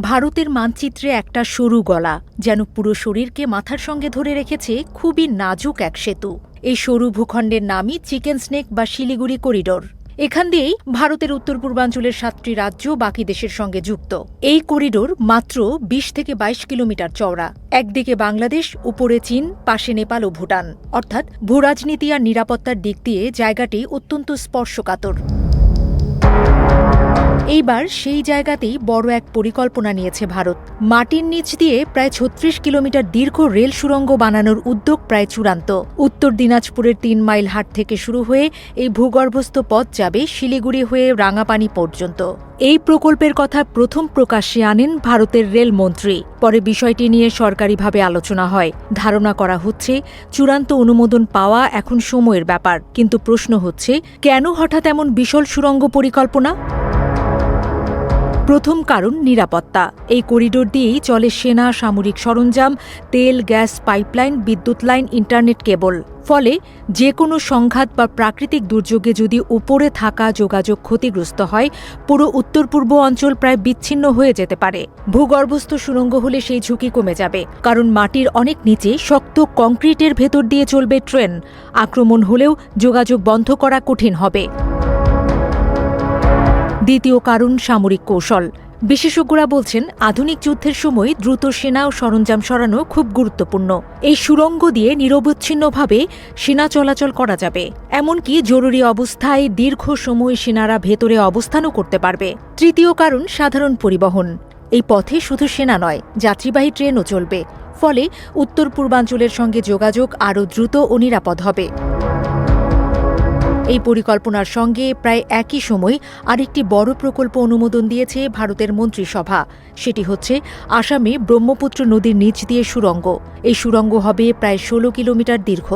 ভারতের মানচিত্রে একটা সরু গলা, যেন পুরো শরীরকে মাথার সঙ্গে ধরে রেখেছে খুবই নাজুক এক সেতু। এই সরু ভূখণ্ডের নামই চিকেন স্নেক বা শিলিগুড়ি করিডোর। এখান দিয়েই ভারতের উত্তর পূর্বাঞ্চলের ৭টি রাজ্য বাকি দেশের সঙ্গে যুক্ত। এই করিডোর মাত্র ২০ থেকে ২২ কিলোমিটার চওড়া। একদিকে বাংলাদেশ, উপরে চীন, পাশে নেপাল ও ভুটান। অর্থাৎ ভূরাজনীতি আর নিরাপত্তার দিক দিয়ে জায়গাটি অত্যন্ত স্পর্শকাতর। এইবার সেই জায়গাতেই বড় এক পরিকল্পনা নিয়েছে ভারত। মাটির নিচ দিয়ে প্রায় ৩৬ কিলোমিটার দীর্ঘ রেল সুড়ঙ্গ বানানোর উদ্যোগ প্রায় চূড়ান্ত। উত্তর দিনাজপুরের ৩ মাইল হাট থেকে শুরু হয়ে এই ভূগর্ভস্থ পথ যাবে শিলিগুড়ি হয়ে রাঙাপানি পর্যন্ত। এই প্রকল্পের কথা প্রথম প্রকাশ্যে আনেন ভারতের রেলমন্ত্রী। পরে বিষয়টি নিয়ে সরকারিভাবে আলোচনা হয়। ধারণা করা হচ্ছে চূড়ান্ত অনুমোদন পাওয়া এখন সময়ের ব্যাপার। কিন্তু প্রশ্ন হচ্ছে, কেন হঠাৎ এমন বিশাল সুড়ঙ্গ পরিকল্পনা? প্রথম কারণ নিরাপত্তা। এই করিডোর দিয়েই চলে সেনা, সামরিক সরঞ্জাম, তেল, গ্যাস পাইপলাইন, বিদ্যুৎ লাইন, ইন্টারনেট কেবল। ফলে যে কোনো সংঘাত বা প্রাকৃতিক দুর্যোগে যদি উপরে থাকা যোগাযোগ ক্ষতিগ্রস্ত হয়, পুরো উত্তর পূর্ব অঞ্চল প্রায় বিচ্ছিন্ন হয়ে যেতে পারে। ভূগর্ভস্থ সুড়ঙ্গ হলে সেই ঝুঁকি কমে যাবে, কারণ মাটির অনেক নিচে শক্ত কংক্রিটের ভেতর দিয়ে চলবে ট্রেন। আক্রমণ হলেও যোগাযোগ বন্ধ করা কঠিন হবে। দ্বিতীয় কারণ সামরিক কৌশল। বিশেষজ্ঞরা বলছেন, আধুনিক যুদ্ধের সময় দ্রুত সেনা ও সরঞ্জাম সরানো খুব গুরুত্বপূর্ণ। এই সুড়ঙ্গ দিয়ে নিরবচ্ছিন্নভাবে সেনা চলাচল করা যাবে। এমনকি জরুরি অবস্থায় দীর্ঘ সময় সেনারা ভেতরে অবস্থানও করতে পারবে। তৃতীয় কারণ সাধারণ পরিবহন। এই পথে শুধু সেনা নয়, যাত্রীবাহী ট্রেনও চলবে। ফলে উত্তর পূর্বাঞ্চলের সঙ্গে যোগাযোগ আরও দ্রুত ও নিরাপদ হবে। এই পরিকল্পনার সঙ্গে প্রায় একই সময় আরেকটি বড় প্রকল্প অনুমোদন দিয়েছে ভারতের মন্ত্রিসভা। সেটি হচ্ছে আসামে ব্রহ্মপুত্র নদীর নিচ দিয়ে সুড়ঙ্গ। এই সুড়ঙ্গ হবে প্রায় ১৬ কিলোমিটার দীর্ঘ।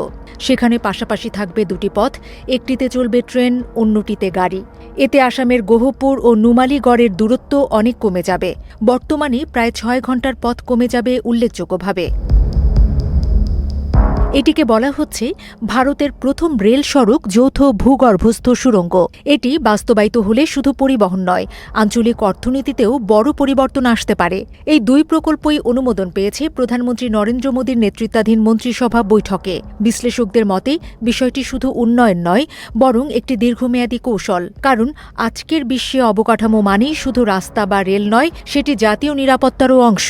সেখানে পাশাপাশি থাকবে দুটি পথ, একটিতে চলবে ট্রেন, অন্যটিতে গাড়ি। এতে আসামের গোহপুর ও নুমালীগড়ের দূরত্ব অনেক কমে যাবে। বর্তমানে প্রায় ৬ ঘণ্টার পথ কমে যাবে উল্লেখযোগ্যভাবে। এটিকে বলা হচ্ছে ভারতের প্রথম রেল সড়ক যৌথ ভূগর্ভস্থ সুড়ঙ্গ। এটি বাস্তবায়িত হলে শুধু পরিবহন নয়, আঞ্চলিক অর্থনীতিতেও বড় পরিবর্তন আসতে পারে। এই দুই প্রকল্পই অনুমোদন পেয়েছে প্রধানমন্ত্রী নরেন্দ্র মোদীর নেতৃত্বাধীন মন্ত্রিসভা বৈঠকে। বিশ্লেষকদের মতে বিষয়টি শুধু উন্নয়ন নয়, বরং একটি দীর্ঘমেয়াদী কৌশল। কারণ আজকের বিশ্বে অবকাঠামো মানেই শুধু রাস্তা বা রেল নয়, সেটি জাতীয় নিরাপত্তারও অংশ।